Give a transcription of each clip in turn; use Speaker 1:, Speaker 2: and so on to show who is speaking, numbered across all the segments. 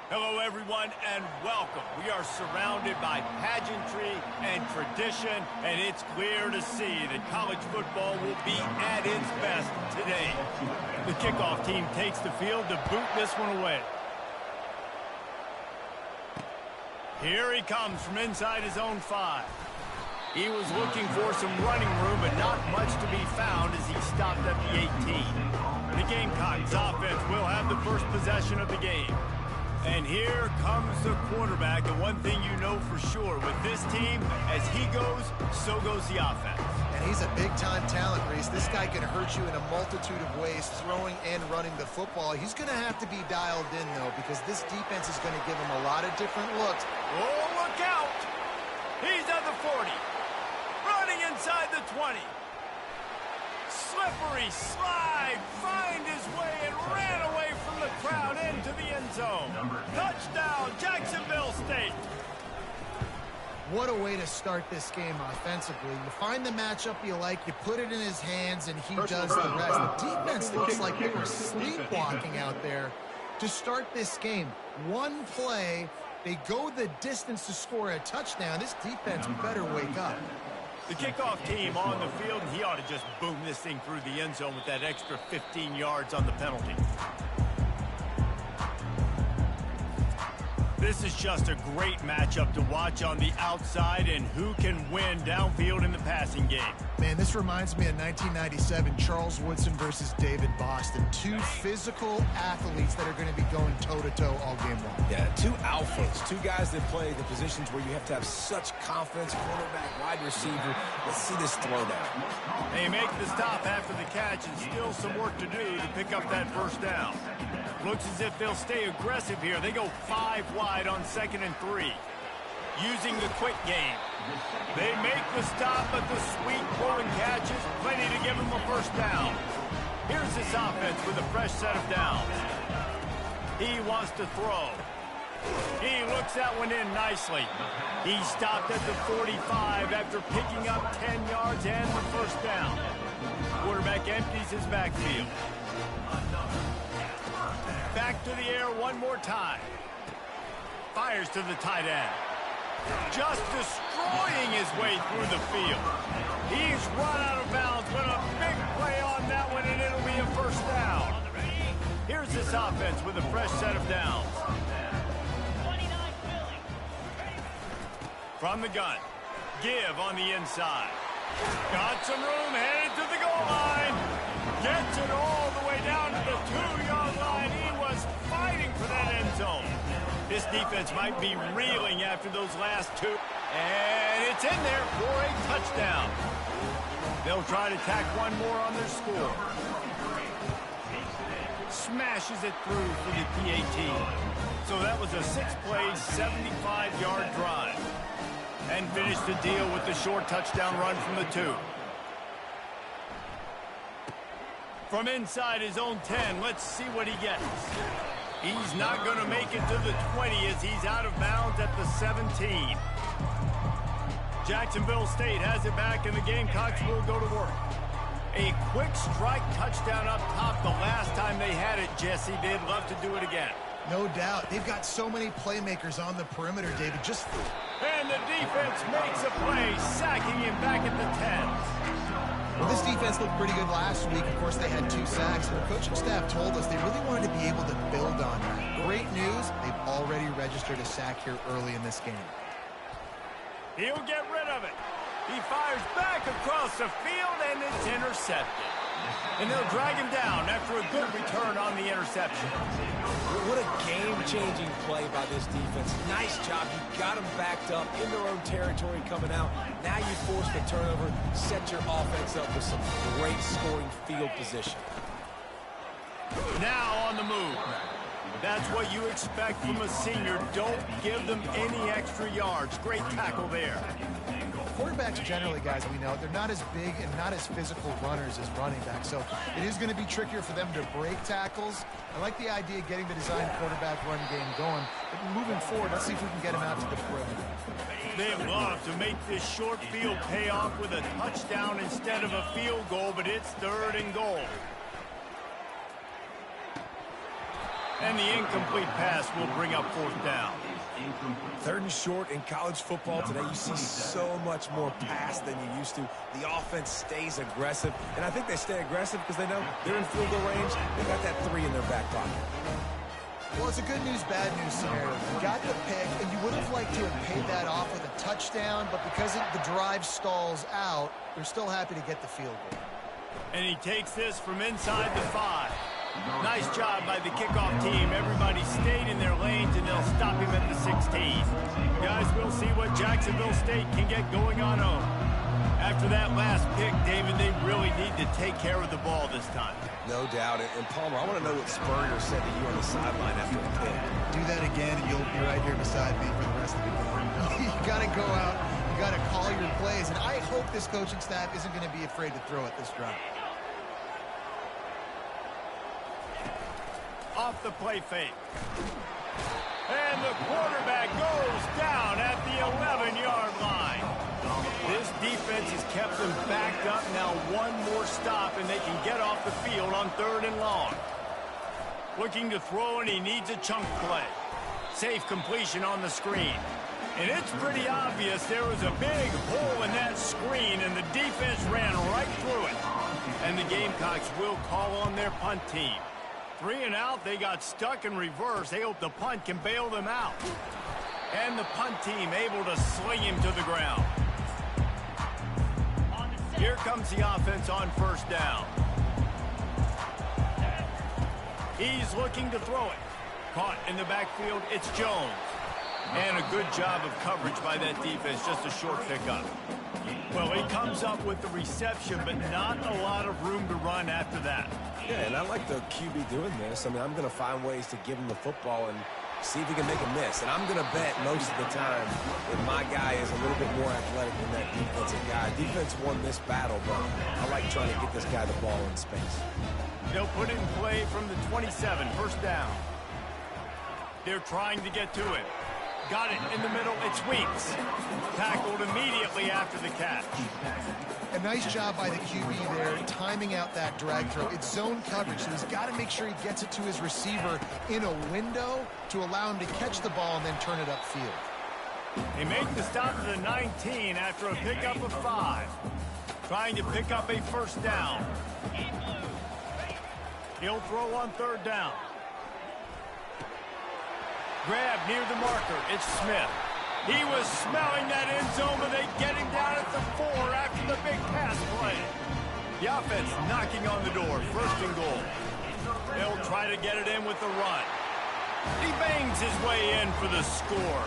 Speaker 1: Hello, everyone, and welcome. We are surrounded by pageantry and tradition, and it's clear to see that college football will be at its best today. The kickoff team takes the field to boot this one away. Here he comes from inside his own 5. He was looking for some running room, but not much to be found as he stopped at the 18. The Gamecocks offense will have the first possession of the game. And here comes the quarterback, and one thing you know for sure, with this team, as he goes, so goes the offense.
Speaker 2: And he's a big-time talent, Reese. This guy can hurt you in a multitude of ways, throwing and running the football. He's going to have to be dialed in, though, because this defense is going to give him a lot of different looks.
Speaker 1: Oh, look out! He's at the 40. Running inside the 20. Slippery slide, find his way and ran away from the crowd into the end zone. Touchdown, Jacksonville State.
Speaker 2: What a way to start this game offensively. You find the matchup you like, you put it in his hands, and he does the rest. The defense looks like they were sleepwalking out there to start this game. One play, they go the distance to score a touchdown. This defense better wake up.
Speaker 1: The kickoff team on the field, and he ought to just boom this thing through the end zone with that extra 15 yards on the penalty. This is just a great matchup to watch on the outside, and who can win downfield in the passing game.
Speaker 2: Man, this reminds me of 1997, Charles Woodson versus David Boston. Two physical athletes that are going to be going toe-to-toe all game long.
Speaker 3: Yeah, two alphas, two guys that play the positions where you have to have such confidence, quarterback, wide receiver. Let's see this throwdown.
Speaker 1: They make the stop after the catch, and still some work to do to pick up that first down. Looks as if they'll stay aggressive here. They go 5 wide on 2nd and 3. Using the quick game. They make the stop, but the sweet throw and catch is plenty to give them a first down. Here's this offense with a fresh set of downs. He wants to throw. He looks that one in nicely. He stopped at the 45 after picking up 10 yards and the first down. Quarterback empties his backfield. Back to the air one more time. Fires to the tight end. Just destroying his way through the field. He's run out of bounds, but a big play on that one, and it'll be a first down. Here's this offense with a fresh set of downs. From the gun. Give on the inside. Got some room, headed to the goal line. Gets it all the way down to the 2-yard line. He was fighting for that end zone. This defense might be reeling after those last two. And it's in there for a touchdown. They'll try to tack one more on their score. Smashes it through for the PAT. So that was a 6-play, 75-yard drive. And finished the deal with the short touchdown run from the 2. From inside his own 10, let's see what he gets. He's not going to make it to the 20 as he's out of bounds at the 17. Jacksonville State has it back, and the Gamecocks will go to work. A quick strike touchdown up top the last time they had it, Jesse. They'd love to do it again.
Speaker 2: No doubt. They've got so many playmakers on the perimeter, David.
Speaker 1: And the defense makes a play, sacking him back at the 10.
Speaker 2: Well, this defense looked pretty good last week. Of course, they had 2 sacks. And the coaching staff told us they really wanted to be able to build on that. Great news, they've already registered a sack here early in this game.
Speaker 1: He'll get rid of it. He fires back across the field, and it's intercepted. And they'll drag him down after a good return on the interception.
Speaker 3: What a game-changing play by this defense. Nice job. You got them backed up in their own territory coming out. Now you force the turnover, set your offense up with some great scoring field position.
Speaker 1: Now on the move. That's what you expect from a senior. Don't give them any extra yards. Great tackle there.
Speaker 2: Quarterbacks generally, guys, we know, they're not as big and not as physical runners as running backs, so it is going to be trickier for them to break tackles. I like the idea of getting the design quarterback run game going, but moving forward, let's see if we can get him out to the perimeter.
Speaker 1: They love to make this short field pay off with a touchdown instead of a field goal, but it's 3rd and goal. And the incomplete pass will bring up 4th down.
Speaker 3: 3rd and short in college football today. You see so much more pass than you used to. The offense stays aggressive, and I think they stay aggressive because they know they're in field goal range. They got that 3 in their back pocket.
Speaker 2: Well, it's a good news, bad news scenario. You got the pick, and you would have liked to have paid that off with a touchdown, but because the drive stalls out, they're still happy to get the field goal.
Speaker 1: And he takes this from inside the 5. Nice job by the kickoff team. Everybody stayed in their lanes, and they'll stop him at the 16. Guys, we'll see what Jacksonville State can get going on home. After that last pick, David, they really need to take care of the ball this time.
Speaker 3: No doubt. And Palmer, I want to know what Spurrier said to you on the sideline after the pick.
Speaker 2: Do that again, and you'll be right here beside me for the rest of the game. You got to go out. You got to call your plays, and I hope this coaching staff isn't going to be afraid to throw it this drive.
Speaker 1: Off the play fake. And the quarterback goes down at the 11-yard line. This defense has kept them backed up. Now one more stop, and they can get off the field on 3rd and long. Looking to throw, and he needs a chunk play. Safe completion on the screen. And it's pretty obvious there was a big hole in that screen, and the defense ran right through it. And the Gamecocks will call on their punt team. 3 and out, they got stuck in reverse. They hope the punt can bail them out. And the punt team able to sling him to the ground. Here comes the offense on 1st down. He's looking to throw it. Caught in the backfield, it's Jones. And a good job of coverage by that defense, just a short pickup. Well, he comes up with the reception, but not a lot of room to run after that.
Speaker 3: Yeah, and I like the QB doing this. I mean, I'm going to find ways to give him the football and see if he can make a miss. And I'm going to bet most of the time that my guy is a little bit more athletic than that defensive guy. Defense won this battle, but I like trying to get this guy the ball in space.
Speaker 1: They'll put it in play from the 27, 1st down. They're trying to get to it. Got it in the middle. It's Weeks. Tackled immediately after the catch.
Speaker 2: A nice job by the QB there, timing out that drag throw. It's zone coverage, so he's got to make sure he gets it to his receiver in a window to allow him to catch the ball and then turn it upfield.
Speaker 1: They make the stop to the 19 after a pickup of 5. Trying to pick up a 1st down. He'll throw on 3rd down. Grab near the marker. It's Smith. He was smelling that end zone, but they get him down at the 4 after the big pass play. The offense knocking on the door. 1st and goal. They'll try to get it in with the run. He bangs his way in for the score.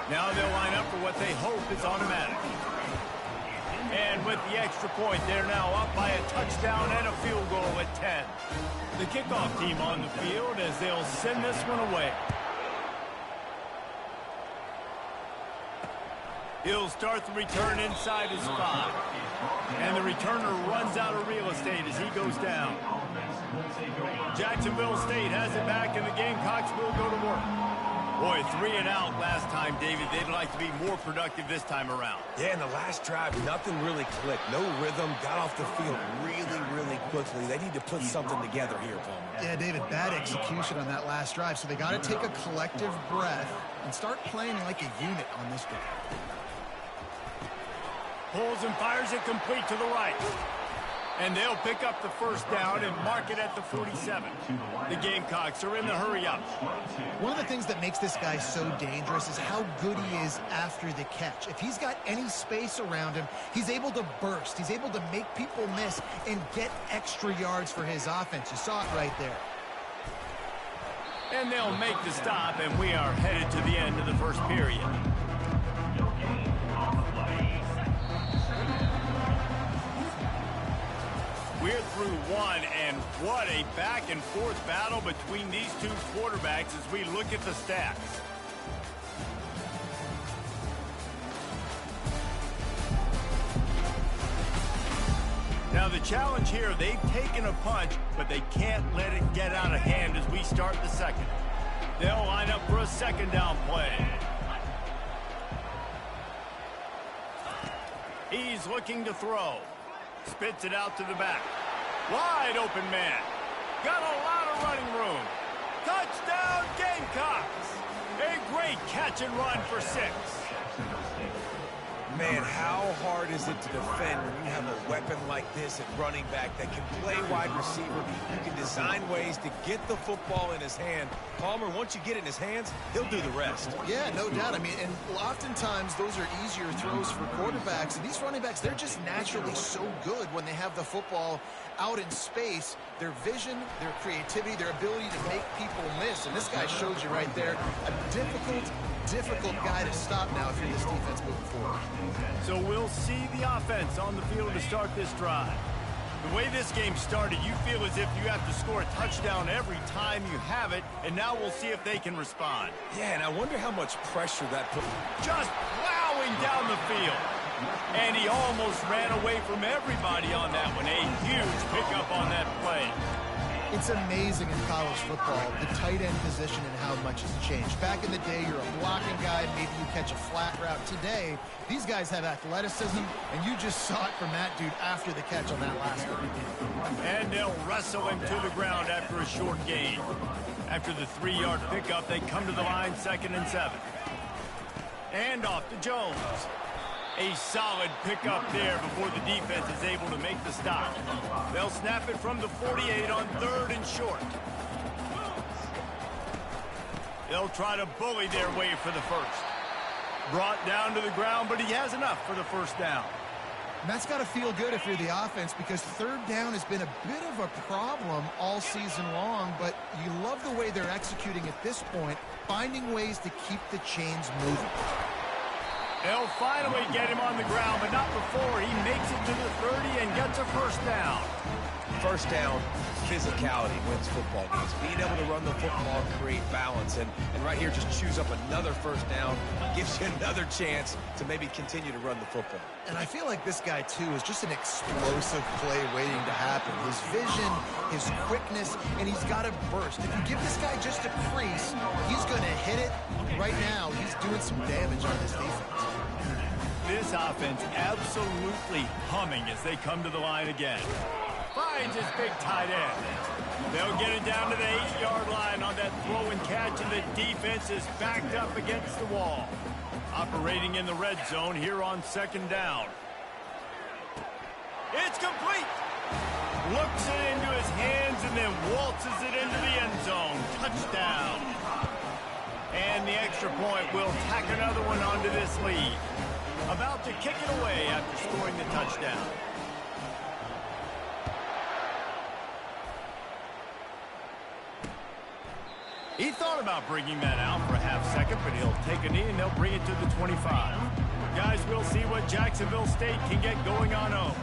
Speaker 1: Now they'll line up for what they hope is automatic. And with the extra point, they're now up by a touchdown and a field goal at 10. The kickoff team on the field as they'll send this one away. He'll start the return inside his 5. And the returner runs out of real estate as he goes down. Jacksonville State has it back, and the Gamecocks will go to work. Boy, 3 and out last time, David. They'd like to be more productive this time around.
Speaker 3: Yeah, in the last drive, nothing really clicked. No rhythm, got off the field really quickly. They need to put something together here, Palmer.
Speaker 2: Yeah, David, bad execution on that last drive, so they got to take a collective breath and start playing like a unit on this drive.
Speaker 1: Pulls and fires it complete to the right. And they'll pick up the 1st down and mark it at the 47. The Gamecocks are in the hurry-up.
Speaker 2: One of the things that makes this guy so dangerous is how good he is after the catch. If he's got any space around him, he's able to burst. He's able to make people miss and get extra yards for his offense. You saw it right there.
Speaker 1: And they'll make the stop, and we are headed to the end of the 1st period. We're through 1, and what a back-and-forth battle between these 2 quarterbacks as we look at the stats. Now, the challenge here, they've taken a punch, but they can't let it get out of hand as we start the 2nd. They'll line up for a 2nd down play. He's looking to throw. Spits it out to the back. Wide open man. Got a lot of running room. Touchdown, Gamecocks! A great catch and run for 6.
Speaker 3: Man, how hard is it to defend when you have a weapon like this at running back that can play wide receiver? You can design ways to get the football in his hand. Palmer, once you get it in his hands, he'll do the rest.
Speaker 2: Yeah, no doubt. I mean, and oftentimes those are easier throws for quarterbacks. And these running backs, they're just naturally so good when they have the football out in space. Their vision, their creativity, their ability to make people miss. And this guy shows you right there a difficult guy to stop now if you're this defense moving forward.
Speaker 1: So we'll see the offense on the field to start this drive. The way this game started, you feel as if you have to score a touchdown every time you have it, and now we'll see if they can respond.
Speaker 3: Yeah, and I wonder how much pressure that put.
Speaker 1: Just plowing down the field. And he almost ran away from everybody on that one. A huge pickup on that play.
Speaker 2: It's amazing in college football, the tight end position and how much has changed. Back in the day, you're a blocking guy, maybe you catch a flat route. Today, these guys have athleticism, and you just saw it from that dude after the catch on that last one.
Speaker 1: And they'll wrestle him to the ground after a short gain. After the 3-yard pickup, they come to the line, 2nd and 7. And off to Jones. A solid pickup there before the defense is able to make the stop. They'll snap it from the 48 on 3rd and short. They'll try to bully their way for the first. Brought down to the ground, but he has enough for the first down.
Speaker 2: And that's got to feel good if you're the offense, because 3rd down has been a bit of a problem all season long, but you love the way they're executing at this point, finding ways to keep the chains moving.
Speaker 1: They'll finally get him on the ground, but not before he makes it to the 30 and gets a first down.
Speaker 3: First down, physicality wins football games. Being able to run the football, create balance, and right here just choose up another first down, gives you another chance to maybe continue to run the football.
Speaker 2: And I feel like this guy, too, is just an explosive play waiting to happen. His vision, his quickness, and he's got a burst. If you give this guy just a crease, he's going to hit it. Right now, he's doing some damage on this defense.
Speaker 1: This offense absolutely humming as they come to the line again. Finds his big tight end. They'll get it down to the 8-yard line on that throw and catch, and the defense is backed up against the wall. Operating in the red zone here on 2nd down. It's complete. Looks it into his hands and then waltzes it into the end zone. Touchdown. And the extra point will tack another one onto this lead. About to kick it away after scoring the touchdown. He thought about bringing that out for a half second, but he'll take a knee and they'll bring it to the 25. Guys, we'll see what Jacksonville State can get going on home.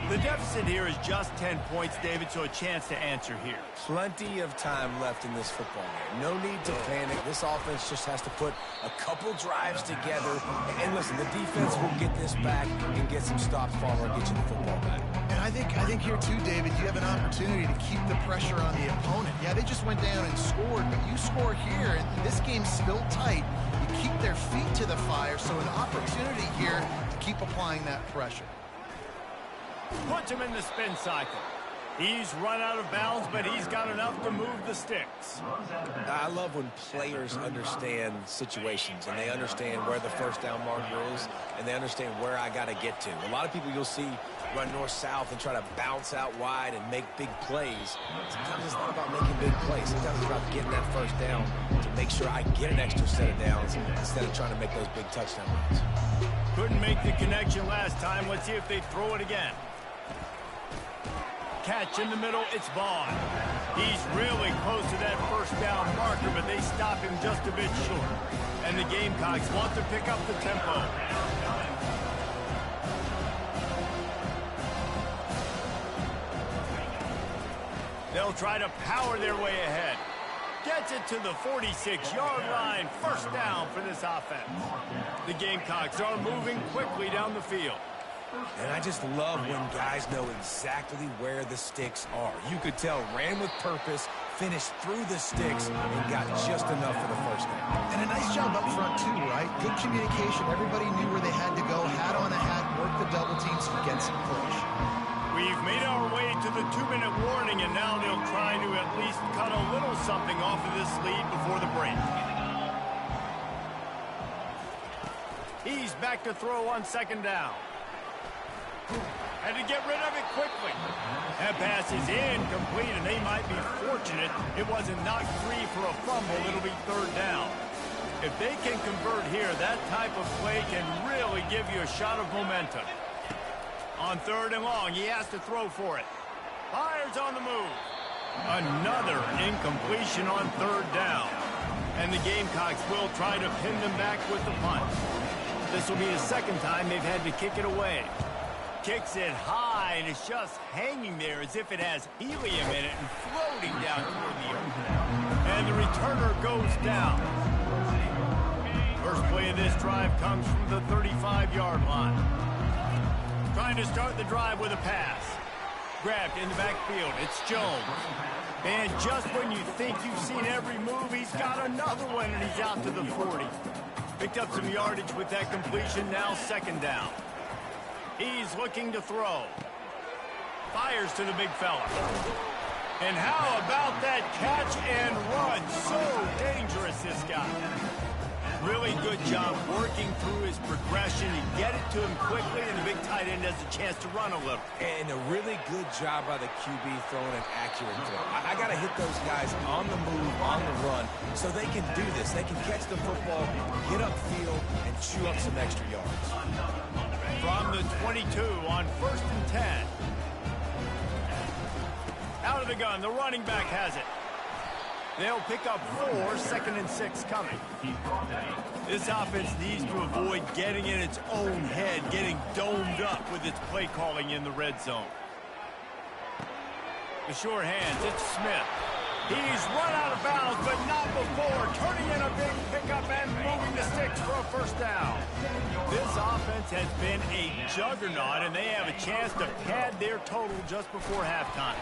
Speaker 1: The deficit here is just 10 points, David, so a chance to answer here.
Speaker 3: Plenty of time left in this football game. No need to panic. This offense just has to put a couple drives together. And listen, the defense will get this back and get some stops, Palmer, and get you the football back.
Speaker 2: And I think here, too, David, you have an opportunity to keep the pressure on the opponent. Yeah, they just went down and scored, but you score here, and this game's still tight. You keep their feet to the fire, so an opportunity here to keep applying that pressure.
Speaker 1: Puts him in the spin cycle. He's run out of bounds, but he's got enough to move the sticks.
Speaker 3: I love when players understand situations, and they understand where the first down marker is, and they understand where I got to get to. A lot of people you'll see run north-south and try to bounce out wide and make big plays. Sometimes it's not about making big plays. Sometimes it's about getting that first down to make sure I get an extra set of downs instead of trying to make those big touchdown runs.
Speaker 1: Couldn't make the connection last time. Let's see if they throw it again. Catch in the middle, it's Vaughn. He's really close to that first down marker, but they stop him just a bit short. And the Gamecocks want to pick up the tempo. They'll try to power their way ahead. Gets it to the 46-yard line. First down for this offense. The Gamecocks are moving quickly down the field.
Speaker 3: And I just love when guys know exactly where the sticks are. You could tell, ran with purpose, finished through the sticks, and got just enough for the first down.
Speaker 2: And a nice job up front, too, right? Good communication. Everybody knew where they had to go, hat on a hat, work the double teams, and get some push.
Speaker 1: We've made our way to the 2-minute warning, and now they'll try to at least cut a little something off of this lead before the break. He's back to throw on 2nd down. Had to get rid of it quickly. That pass is incomplete, and they might be fortunate it wasn't knocked free for a fumble. It'll be 3rd down. If they can convert here, that type of play can really give you a shot of momentum. On 3rd and long, he has to throw for it. Fires on the move. Another incompletion on 3rd down. And the Gamecocks will try to pin them back with the punt. This will be the 2nd time they've had to kick it away. Kicks it high, and it's just hanging there as if it has helium in it and floating down toward the earth. And the returner goes down. First play of this drive comes from the 35-yard line. Trying to start the drive with a pass. Grabbed in the backfield. It's Jones. And just when you think you've seen every move, he's got another one, and he's out to the 40. Picked up some yardage with that completion. Now 2nd down. He's looking to throw. Fires to the big fella. And how about that catch and run? So dangerous, this guy. Really good job working through his progression to get it to him quickly, and the big tight end has a chance to run a little.
Speaker 3: And a really good job by the QB throwing an accurate throw. I got to hit those guys on the move, on the run, so they can do this. They can catch the football, get upfield, and chew up some extra yards.
Speaker 1: From the 22 on 1st and 10. Out of the gun, the running back has it. They'll pick up 4, 2nd and 6 coming. This offense needs to avoid getting in its own head, getting domed up with its play calling in the red zone. The sure hands, it's Smith. He's run out of bounds, but not before. Turning in a big pickup and moving the sticks for a 1st down. This offense has been a juggernaut, and they have a chance to pad their total just before halftime.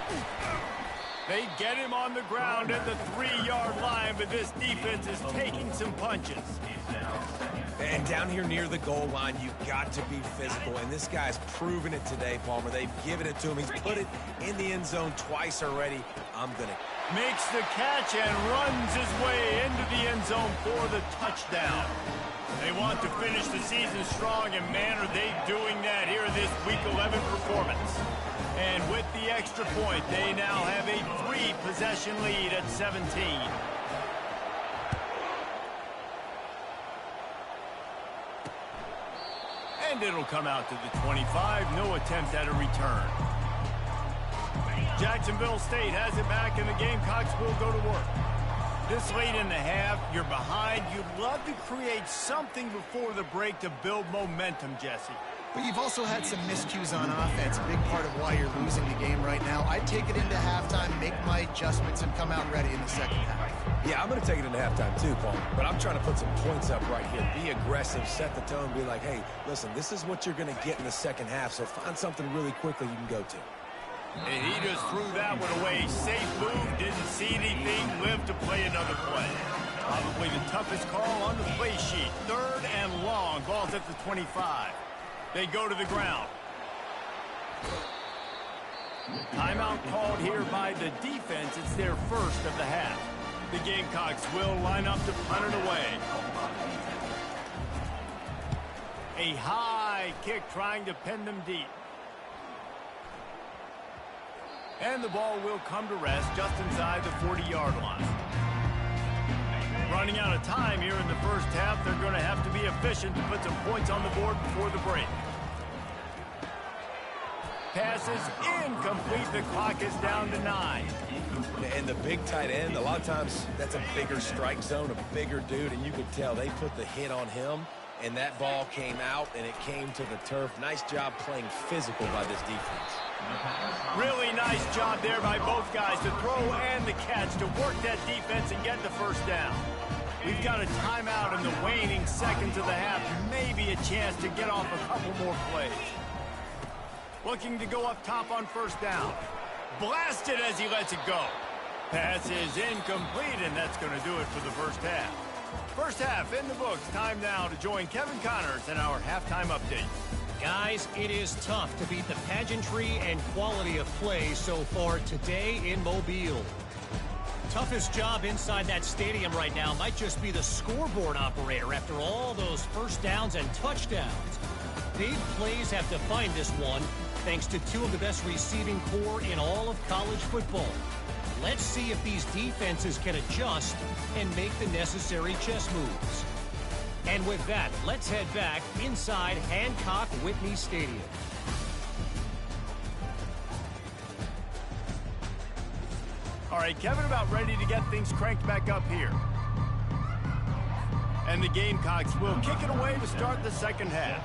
Speaker 1: They get him on the ground at the 3-yard line, but this defense is taking some punches.
Speaker 3: And down here near the goal line, you've got to be physical. And this guy's proven it today, Palmer. They've given it to him. He's put it in the end zone twice already. I'm going to...
Speaker 1: Makes the catch and runs his way into the end zone for the touchdown. They want to finish the season strong, and man, are they doing that here in this Week 11 performance. And with the extra point, they now have a 3-possession lead at 17. And it'll come out to the 25. No attempt at a return. Jacksonville State has it back, and the Gamecocks will go to work. This late in the half, you're behind. You'd love to create something before the break to build momentum, Jesse.
Speaker 2: But you've also had some miscues on offense, a big part of why you're losing the game right now. I'd take it into halftime, make my adjustments, and come out ready in the 2nd half.
Speaker 3: Yeah, I'm going to take it into halftime too, Paul. But I'm trying to put some points up right here. Be aggressive, set the tone, be like, hey, listen, this is what you're going to get in the 2nd half, so find something really quickly you can go to.
Speaker 1: And he just threw that one away. Safe move, didn't see anything, lived to play another play. Probably the toughest call on the play sheet. 3rd and long, ball's at the 25. They go to the ground. Timeout called here by the defense. It's their first of the half. The Gamecocks will line up to punt it away. A high kick trying to pin them deep. And the ball will come to rest just inside the 40-yard line. Running out of time here in the first half, they're going to have to be efficient to put some points on the board before the break. Pass is incomplete. The clock is down to 9.
Speaker 3: And the big tight end, a lot of times that's a bigger strike zone, a bigger dude, and you could tell they put the hit on him, and that ball came out, and it came to the turf. Nice job playing physical by this defense.
Speaker 1: Really nice job there by both guys to throw and the catch to work that defense and get the 1st down. We've got a timeout in the waning seconds of the half. Maybe a chance to get off a couple more plays. Looking to go up top on 1st down. Blasted as he lets it go. Pass is incomplete, and that's going to do it for the first half. First half in the books. Time now to join Kevin Connors in our halftime update.
Speaker 4: Guys, it is tough to beat the pageantry and quality of play so far today in Mobile. Toughest job inside that stadium right now might just be the scoreboard operator after all those first downs and touchdowns. Big plays have defined this one, thanks to two of the best receiving core in all of college football. Let's see if these defenses can adjust and make the necessary chess moves. And with that, let's head back inside Hancock-Whitney Stadium.
Speaker 1: All right, Kevin about ready to get things cranked back up here. And the Gamecocks will kick it away to start the second half.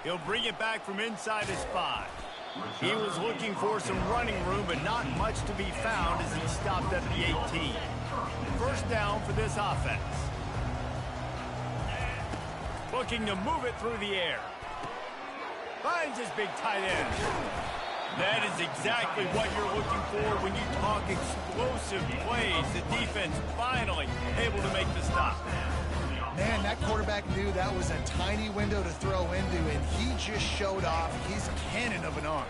Speaker 1: He'll bring it back from inside his 5. He was looking for some running room, but not much to be found as he stopped at the 18. First down for this offense. Looking to move it through the air. Finds his big tight end. That is exactly what you're looking for when you talk explosive plays. The defense finally able to make the stop.
Speaker 2: Man, that quarterback knew that was a tiny window to throw into, and he just showed off his cannon of an arm.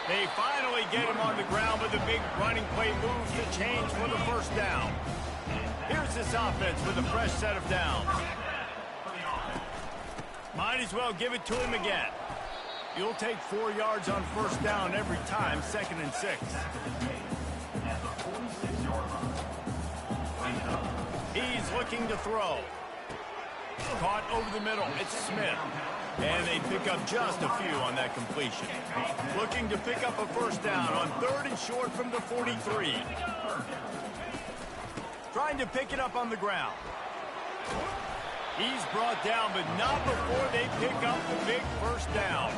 Speaker 1: They finally get him on the ground with a big running play moves to change for the first down. Here's this offense with a fresh set of downs. Might as well give it to him again. You'll take 4 yards on first down every time, 2nd and 6. He's looking to throw. Caught over the middle. It's Smith. And they pick up just a few on that completion. Looking to pick up a first down on 3rd and short from the 43. Trying to pick it up on the ground. He's brought down, but not before they pick up the big first down.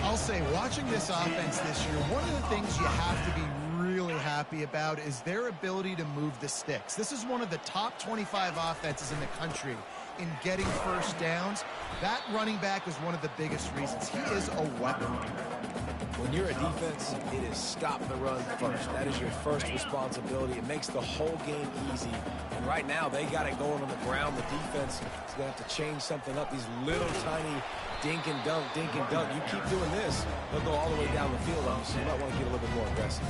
Speaker 2: I'll say, watching this offense this year, one of the things you have to be really happy about is their ability to move the sticks. This is one of the top 25 offenses in the country in getting first downs. That running back is one of the biggest reasons. He is a weapon.
Speaker 3: When you're a defense, it is stop the run first. That is your first responsibility. It makes the whole game easy. And right now, they got it going on the ground. The defense is going to have to change something up. These little tiny dink and dunk, dink and dunk. You keep doing this, they'll go all the way down the field on you, so you might want to get a little bit more aggressive.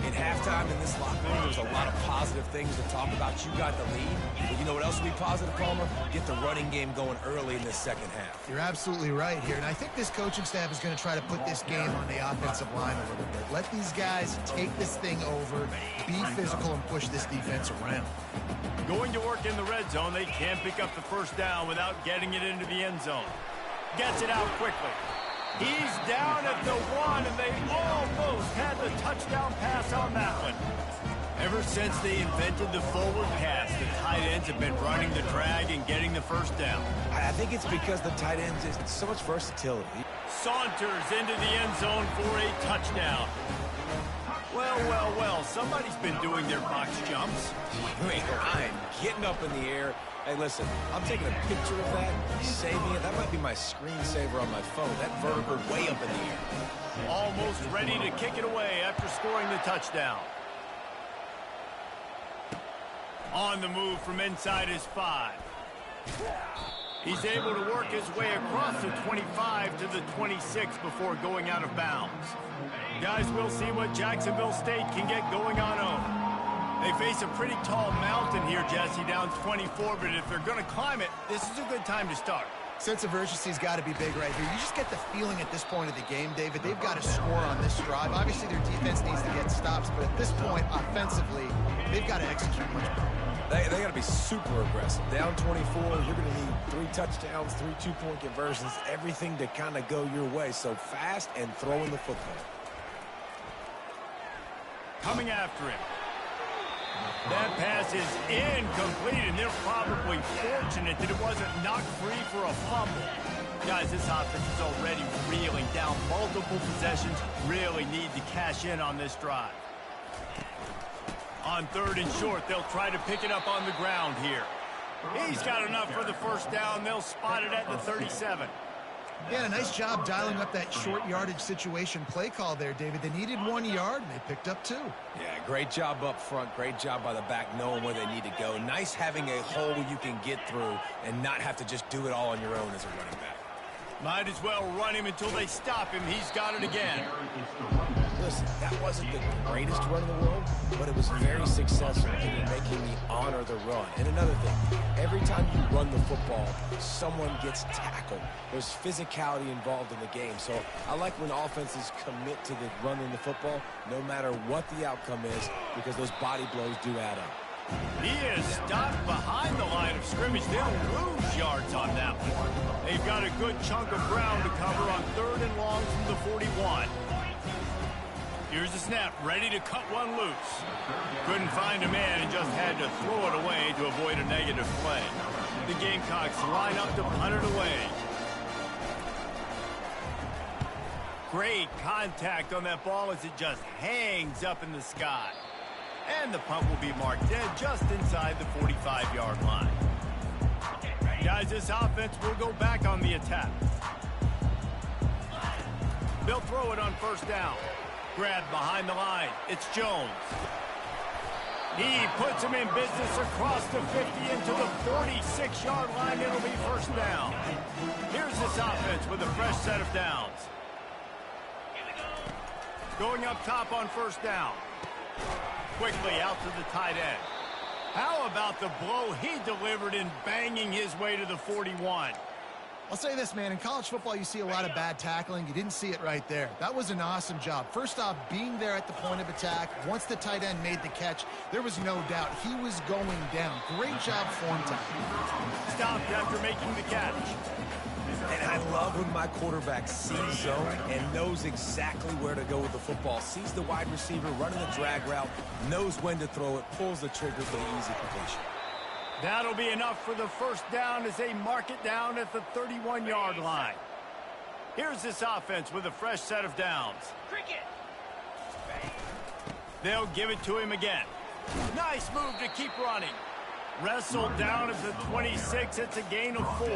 Speaker 3: In halftime in this locker room, there's a lot of positive things to talk about. You got the lead, but you know what else will be positive, Palmer? Get the running game going early in this second half.
Speaker 2: You're absolutely right here, and I think this coaching staff is going to try to put this game on the offensive line a little bit. Let these guys take this thing over, be physical, and push this defense around.
Speaker 1: Going to work in the red zone, they can't pick up the first down without getting it into the end zone. Gets it out quickly. He's down at the 1, and they almost had the touchdown pass on that one. Ever since they invented the forward pass, the tight ends have been running the drag and getting the first down.
Speaker 3: I think it's because the tight ends is so much versatility.
Speaker 1: Saunters into the end zone for a touchdown. Well, somebody's been doing their box jumps.
Speaker 3: Wait, Ryan, getting up in the air. Hey, listen, I'm taking a picture of that, saving it. That might be my screensaver on my phone. That vertical way up in the air.
Speaker 1: Almost ready to kick it away after scoring the touchdown. On the move from inside his 5. He's able to work his way across the 25 to the 26 before going out of bounds. Guys, we'll see what Jacksonville State can get going on over. They face a pretty tall mountain here, Jesse, down 24, but if they're going to climb it, this is a good time to start.
Speaker 2: Sense of urgency's got to be big right here. You just get the feeling at this point of the game, David, they've got to score on this drive. Obviously, their defense needs to get stops, but at this point, offensively, they've got to execute much better.
Speaker 3: They got to be super aggressive. Down 24, you're going to need 3 touchdowns, 3 two-point conversions, everything to kind of go your way. So fast and throwing the football.
Speaker 1: Coming after him. That pass is incomplete, and they're probably fortunate that it wasn't knocked free for a fumble. Guys, this offense is already reeling down multiple possessions. Really need to cash in on this drive. On 3rd and short, they'll try to pick it up on the ground here. He's got enough for the first down. They'll spot it at the 37.
Speaker 2: Yeah, a nice job dialing up that short yardage situation play call there, David. They needed 1 yard, and they picked up 2.
Speaker 3: Yeah, great job up front. Great job by the back knowing where they need to go. Nice having a hole you can get through and not have to just do it all on your own as a running back.
Speaker 1: Might as well run him until they stop him. He's got it again.
Speaker 3: Listen, that wasn't the greatest run in the world, but it was very successful in making me honor the run. And another thing, every time you run the football, someone gets tackled. There's physicality involved in the game. So I like when offenses commit to the running the football, no matter what the outcome is, because those body blows do add up.
Speaker 1: He is stopped behind the line of scrimmage. They'll lose yards on that one. They've got a good chunk of ground to cover on 3rd and long from the 41. Here's the snap, ready to cut one loose. Couldn't find a man and just had to throw it away to avoid a negative play. The Gamecocks line up to punt it away. Great contact on that ball as it just hangs up in the sky. And the punt will be marked dead just inside the 45-yard line. Guys, this offense will go back on the attack. They'll throw it on 1st down. Grabbed behind the line. It's Jones. He puts him in business across the 50 into the 46-yard line. It'll be 1st down. Here's this offense with a fresh set of downs. Going up top on 1st down. Quickly out to the tight end. How about the blow he delivered in banging his way to the 41?
Speaker 2: I'll say this, man. In college football, you see a lot of bad tackling. You didn't see it right there. That was an awesome job. First off, being there at the point of attack. Once the tight end made the catch, there was no doubt he was going down. Great job form tackling.
Speaker 1: Stopped after making the catch.
Speaker 3: And I love when my quarterback sees zone and knows exactly where to go with the football. Sees the wide receiver running the drag route, knows when to throw it, pulls the trigger for the easy completion.
Speaker 1: That'll be enough for the 1st down as they mark it down at the 31-yard line. Here's this offense with a fresh set of downs. They'll give it to him again. Nice move to keep running. Wrestled down at the 26. It's a gain of 4.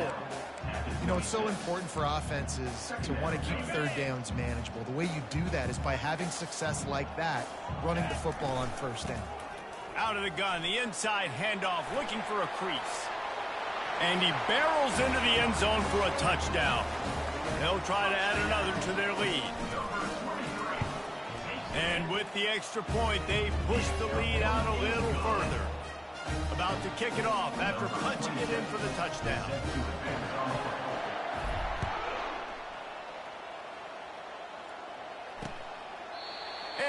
Speaker 2: You know, it's so important for offenses to want to keep 3rd downs manageable. The way you do that is by having success like that, running the football on 1st down.
Speaker 1: Out of the gun, the inside handoff, looking for a crease. And he barrels into the end zone for a touchdown. They'll try to add another to their lead. And with the extra point, they push the lead out a little further. About to kick it off after punching it in for the touchdown.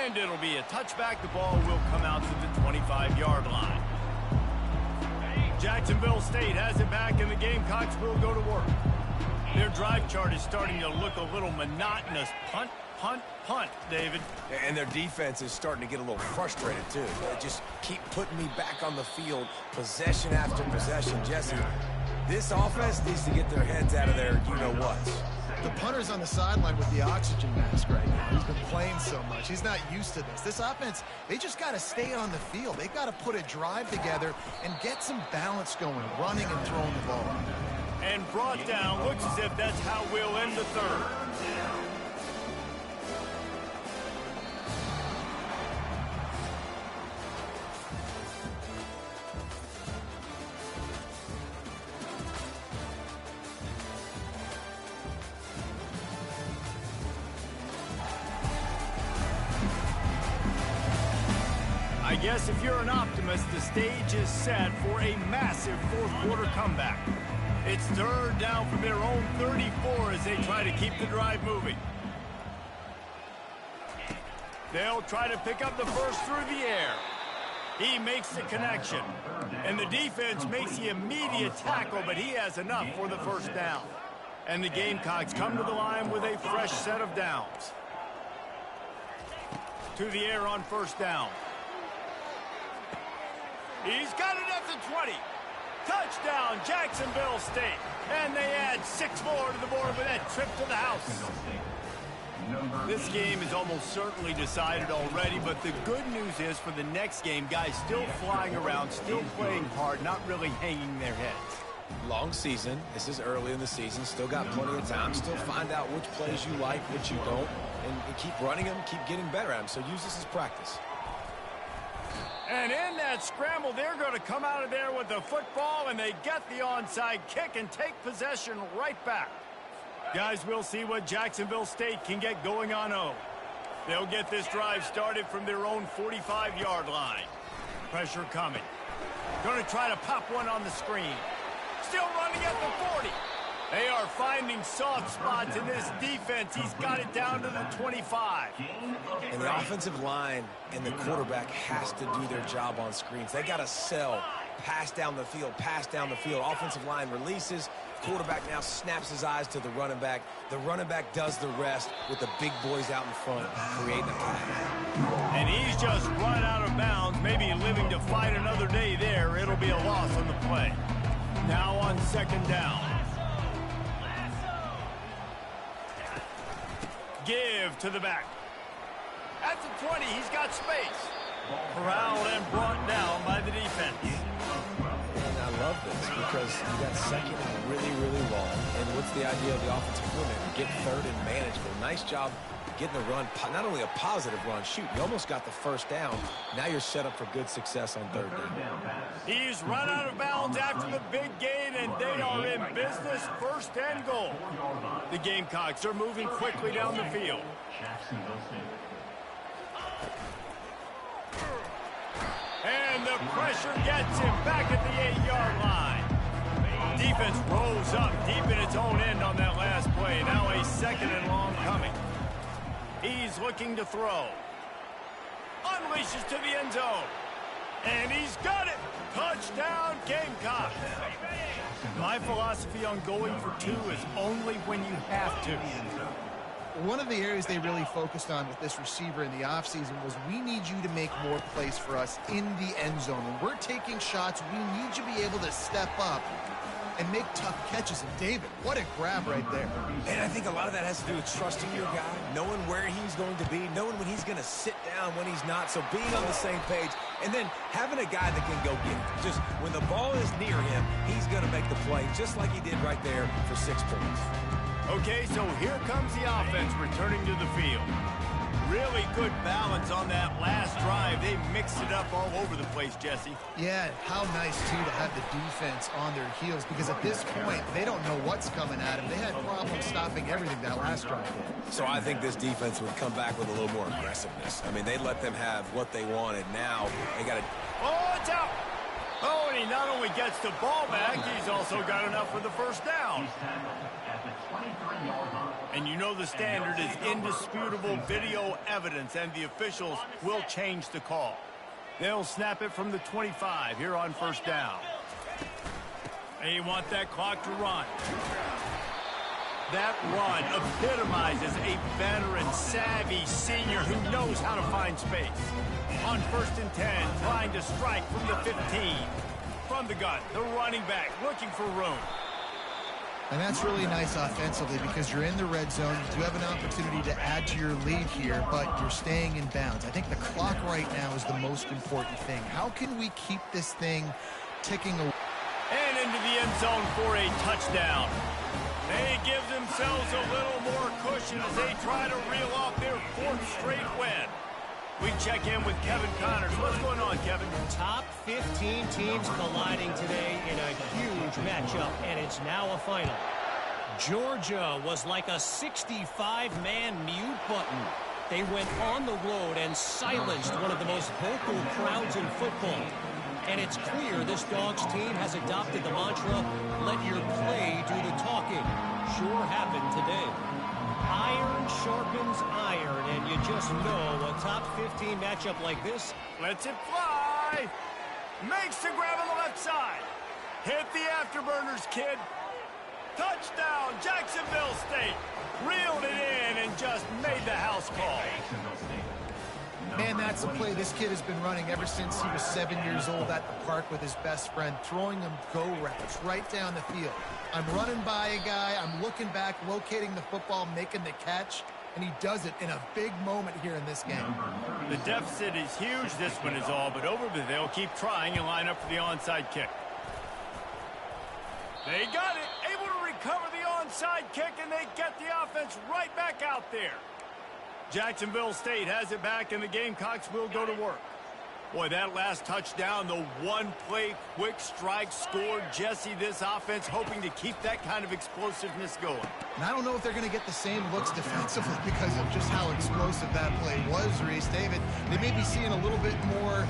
Speaker 1: And it'll be a touchback. The ball will come out to the 25-yard line. Jacksonville State has it back, and the Gamecocks will go to work. Their drive chart is starting to look a little monotonous. Punt, punt, punt, David.
Speaker 3: And their defense is starting to get a little frustrated, too. They just keep putting me back on the field, possession after possession. Jesse, this offense needs to get their heads out of their you-know-whats.
Speaker 2: The punter's on the sideline with the oxygen mask right now. He's been playing so much. He's not used to this. This offense, they just got to stay on the field. They got to put a drive together and get some balance going, running and throwing the ball.
Speaker 1: And brought down. Looks as if that's how we'll end the 3rd. I guess if you're an optimist, the stage is set for a massive 4th quarter comeback. It's 3rd down from their own 34 as they try to keep the drive moving. They'll try to pick up the first through the air. He makes the connection. And the defense makes the immediate tackle, but he has enough for the 1st down. And the Gamecocks come to the line with a fresh set of downs. To the air on 1st down. He's got it at the 20. Touchdown, Jacksonville State. And they add 6 more to the board with that trip to the house. This game is almost certainly decided already, but the good news is for the next game, guys still flying around, still playing hard, not really hanging their heads.
Speaker 3: Long season. This is early in the season. Still got plenty of time. Still find out which plays you like, which you don't, and keep running them, keep getting better at them. So use this as practice.
Speaker 1: And in that scramble, they're going to come out of there with the football, and they get the onside kick and take possession right back. Guys, we'll see what Jacksonville State can get going on home. They'll get this drive started from their own 45-yard line. Pressure coming. Going to try to pop one on the screen. Still running at the 40. They are finding soft spots in this defense. He's got it down to the 25.
Speaker 3: And the offensive line and the quarterback has to do their job on screens. They got to sell. Pass down the field, pass down the field. Offensive line releases. Quarterback now snaps his eyes to the running back. The running back does the rest with the big boys out in front, creating a pass.
Speaker 1: And he's just run out of bounds, maybe living to fight another day there. It'll be a loss on the play. Now on second down. Give to the back. At the 20, he's got space. Corralled and brought down by the defense.
Speaker 3: And I love this because you got second and really, really long. And what's the idea of the offensive coordinator? Get third and manageable. Nice job getting the run, not only a positive run, shoot, you almost got the first down. Now you're set up for good success on third down.
Speaker 1: He's run out of bounds after the big gain, and they are in business, first and goal. The Gamecocks are moving quickly down the field. And the pressure gets him back at the 8-yard line. Defense rolls up deep in its own end on that last play. Now a second and long coming. He's looking to throw. Unleashes to the end zone. And he's got it. Touchdown, Gamecocks. My philosophy on going for two is only when you have to.
Speaker 2: One of the areas they really focused on with this receiver in the offseason was we need you to make more plays for us in the end zone. When we're taking shots, we need you to be able to step up and make tough catches. And David, what a grab right there.
Speaker 3: And I think a lot of that has to do with trusting your guy, knowing where he's going to be, knowing when he's going to sit down, when he's not. So being on the same page, and then having a guy that can go get it. Just when the ball is near him, he's going to make the play, just like he did right there for 6 points.
Speaker 1: Okay, so here comes the offense returning to the field. Really good balance on that last drive. They mixed it up all over the place, Jesse.
Speaker 2: Yeah, how nice, too, to have the defense on their heels, because at this point, they don't know what's coming at them. They had problems stopping everything that last drive.
Speaker 3: So I think this defense would come back with a little more aggressiveness. I mean, they let them have what they wanted. Now they got to...
Speaker 1: Oh, it's out! Oh, and he not only gets the ball back, he's also got enough for the first down. And you know the standard is indisputable video evidence, and the officials will change the call. They'll snap it from the 25 here on first down. They want that clock to run. That run epitomizes a veteran, savvy senior who knows how to find space. On first and 10, trying to strike from the 15. From the gun, the running back looking for room.
Speaker 2: And that's really nice offensively because you're in the red zone. You do have an opportunity to add to your lead here, but you're staying in bounds. I think the clock right now is the most important thing. How can we keep this thing ticking away?
Speaker 1: And into the end zone for a touchdown. They give themselves a little more cushion as they try to reel off their 4th straight win. We check in with Kevin Connors. What's going on, Kevin?
Speaker 4: Top 15 teams colliding today in a huge matchup, and it's now a final. Georgia was like a 65-man mute button. They went on the road and silenced one of the most vocal crowds in football. And it's clear this Dogs team has adopted the mantra, let your play do the talking. Sure happened today. Iron sharpens iron, and you just know a top 15 matchup like this.
Speaker 1: Lets it fly. Makes the grab on the left side. Hit the afterburners, kid. Touchdown, Jacksonville State. Reeled it in and just made the house call.
Speaker 2: Man, that's a play this kid has been running ever since he was 7 years old at the park with his best friend, throwing him go routes right down the field. I'm running by a guy, I'm looking back, locating the football, making the catch, and he does it in a big moment here in this game.
Speaker 1: The deficit is huge, this one is all, but over, but they'll keep trying and line up for the onside kick. They got it. Able to recover the onside kick, and they get the offense right back out there. Jacksonville State has it back, and the Gamecocks will go to work. Boy, that last touchdown, the one-play quick strike scored. Jesse, this offense hoping to keep that kind of explosiveness going.
Speaker 2: And I don't know if they're going to get the same looks defensively because of just how explosive that play was, Reese. David, they may be seeing a little bit more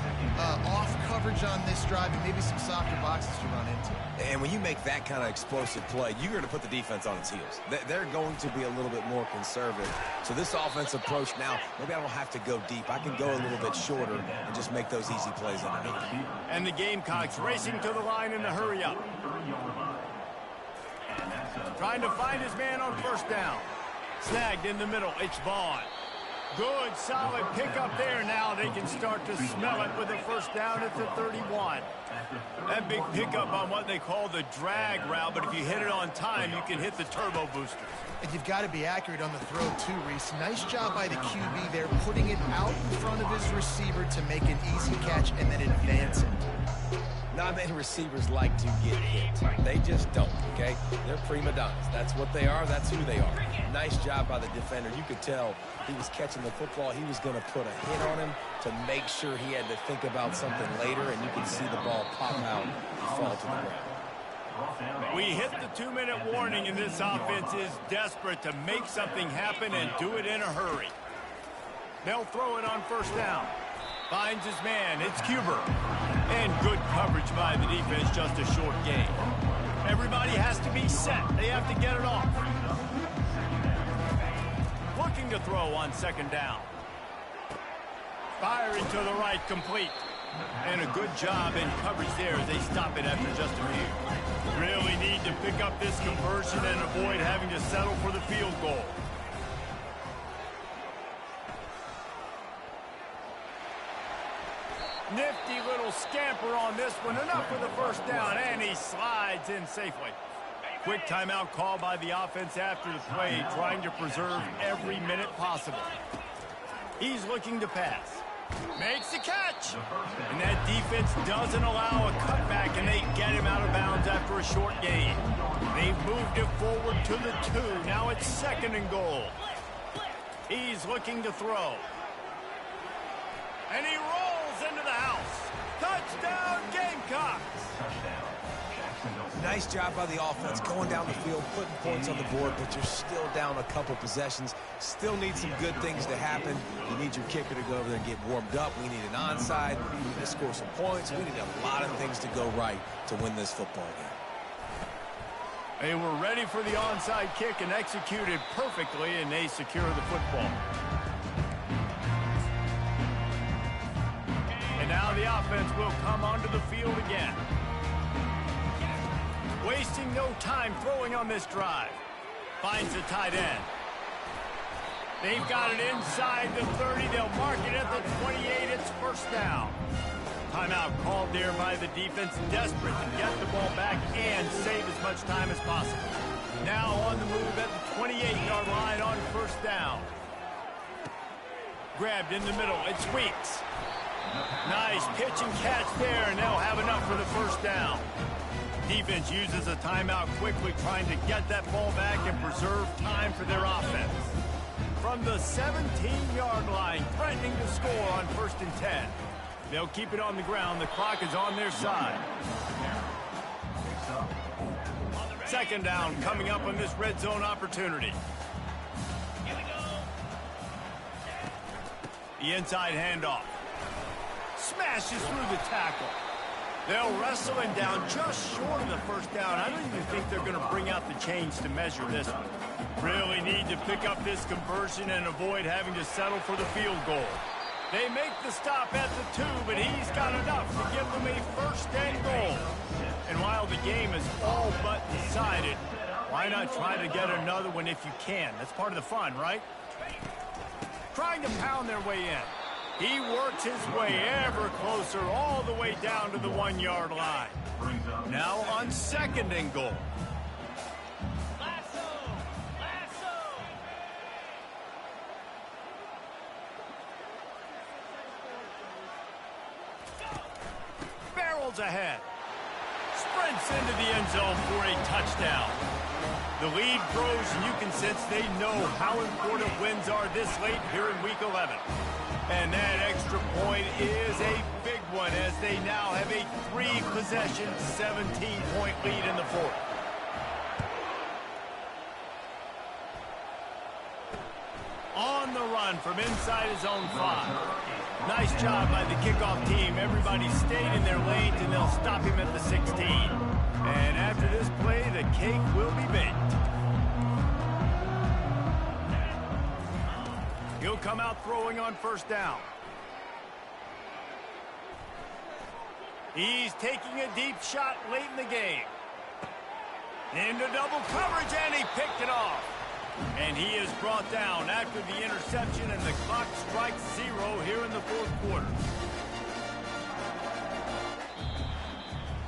Speaker 2: off coverage on this drive and maybe some softer boxes to run into.
Speaker 3: And when you make that kind of explosive play, you're going to put the defense on its heels. They're going to be a little bit more conservative. So this offensive approach now, maybe I don't have to go deep. I can go a little bit shorter and just make those easy plays underneath.
Speaker 1: And the Gamecocks racing to the line in the hurry up. Trying to find his man on first down. Snagged in the middle. It's Vaughn. Good, solid pickup there. Now they can start to smell it with a first down at the 31. That big pickup on what they call the drag route, but if you hit it on time, you can hit the turbo boosters.
Speaker 2: And you've got to be accurate on the throw, too, Reese. Nice job by the QB there, putting it out in front of his receiver to make an easy catch and then advance it.
Speaker 3: Not many receivers like to get hit. They just don't, okay? They're prima donnas. That's what they are. That's who they are. Nice job by the defender. You could tell he was catching the football. He was going to put a hit on him to make sure he had to think about something later, and you can see the ball pop out and fall to the ground.
Speaker 1: We hit the 2-minute warning, and this offense is desperate to make something happen and do it in a hurry. They'll throw it on first down. Finds his man. It's Cuber. And good coverage by the defense, just a short gain. Everybody has to be set. They have to get it off. Looking to throw on second down. Firing to the right, complete. And a good job in coverage there as they stop it after just a few. Really need to pick up this conversion and avoid having to settle for the field goal. Nifty little scamper on this one. Enough for the first down, and he slides in safely. Quick timeout call by the offense after the play, trying to preserve every minute possible. He's looking to pass. Makes the catch. And that defense doesn't allow a cutback, and they get him out of bounds after a short gain. They've moved it forward to the 2. Now it's second and goal. He's looking to throw. And he rolls into the house. Touchdown, Gamecocks.
Speaker 3: Nice job by the offense going down the field, putting points on the board, but you're still down a couple possessions. Still need some good things to happen. You need your kicker to go over there and get warmed up. We need an onside. We need to score some points. We need a lot of things to go right to win this football game.
Speaker 1: They were ready for the onside kick and executed perfectly, and they secure the football. And now the offense will come onto the field again. Wasting no time throwing on this drive. Finds the tight end. They've got it inside the 30. They'll mark it at the 28. It's first down. Timeout called there by the defense. Desperate to get the ball back and save as much time as possible. Now on the move at the 28-yard line on first down. Grabbed in the middle. It's Weeks. Nice pitch and catch there, and they'll have enough for the first down. Defense uses a timeout quickly, trying to get that ball back and preserve time for their offense. From the 17-yard line, threatening to score on first and 10. They'll keep it on the ground. The clock is on their side. Second down coming up on this red zone opportunity. The inside handoff. Smashes through the tackle. They'll wrestle him down just short of the first down. I don't even think they're going to bring out the chains to measure this one. Really need to pick up this conversion and avoid having to settle for the field goal. They make the stop at the 2, but he's got enough to give them a first and goal. And while the game is all but decided, why not try to get another one if you can? That's part of the fun, right? Trying to pound their way in. He works his way ever closer all the way down to the 1-yard line. Now on second and goal. Barrels ahead. sprints into the end zone for a touchdown. The lead grows, and you can sense they know how important wins are this late here in Week 11. And that extra point is a big one as they now have a 3-possession, 17-point lead in the fourth. On the run from inside his own 5. Nice job by the kickoff team. Everybody stayed in their lanes, and they'll stop him at the 16. And after this play, the cake will be baked. He'll come out throwing on first down. He's taking a deep shot late in the game. Into double coverage, and he picked it off. And he is brought down after the interception, and the clock strikes 0 here in the fourth quarter.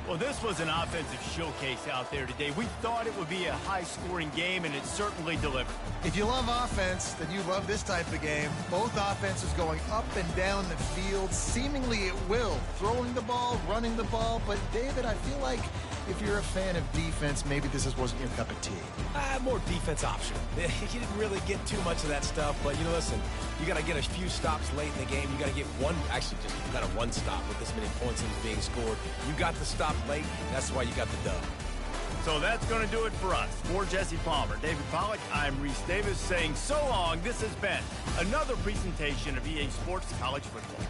Speaker 1: Well, this was an offensive showcase out there today. We thought it would be a high-scoring game, and it certainly delivered.
Speaker 2: If you love offense, then you love this type of game. Both offenses going up and down the field, seemingly at will. Throwing the ball, running the ball. But, David, I feel like if you're a fan of defense, maybe this wasn't your cup of tea.
Speaker 3: More defense option. You didn't really get too much of that stuff, but, listen, you got to get a few stops late in the game. You got to get actually just kind of one stop with this many points being scored. You got the stop late. That's why you got the dub.
Speaker 1: So that's going to do it for us. For Jesse Palmer, David Pollack, I'm Reese Davis saying so long. This has been another presentation of EA Sports College Football.